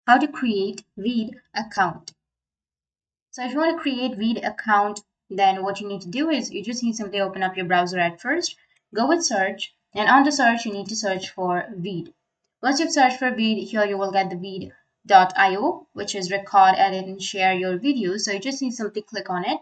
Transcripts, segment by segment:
how to create Veed account. So if you want to create Veed account, then what you need to do is you just need to simply open up your browser at first, go with search, and under search you need to search for Veed. Once you've searched for Veed, here you will get the veed.io, which is record, edit, and share your videos. So you just need to simply click on it,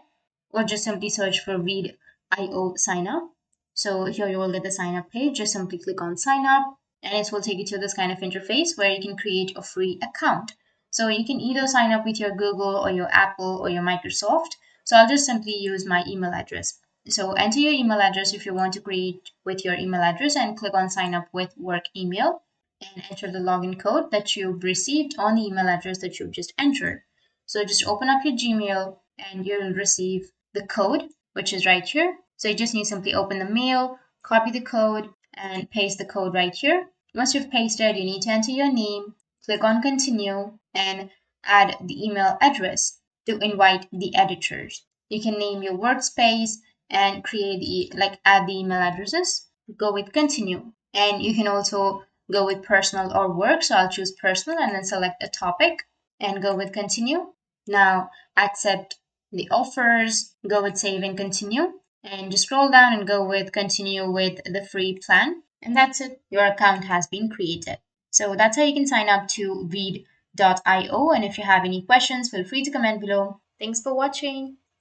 or just simply search for veed.io sign up. So here you will get the sign up page. Just simply click on sign up, and it will take you to this kind of interface where you can create a free account. So you can either sign up with your Google or your Apple or your Microsoft. So I'll just simply use my email address. So enter your email address if you want to create with your email address, and click on sign up with work email, and enter the login code that you've received on the email address that you've just entered. So just open up your Gmail and you'll receive the code, which is right here. So you just need to simply open the mail, copy the code, and paste the code right here. Once you've pasted, you need to enter your name, click on continue, and add the email address to invite the editors. You can name your workspace and create add the email addresses. Go with continue. And you can also go with personal or work. So I'll choose personal and then select a topic and go with continue. Now accept the offers, go with save and continue, and just scroll down and go with continue with the free plan. And that's it. Your account has been created. So that's how you can sign up to veed.io. And if you have any questions, feel free to comment below. Thanks for watching.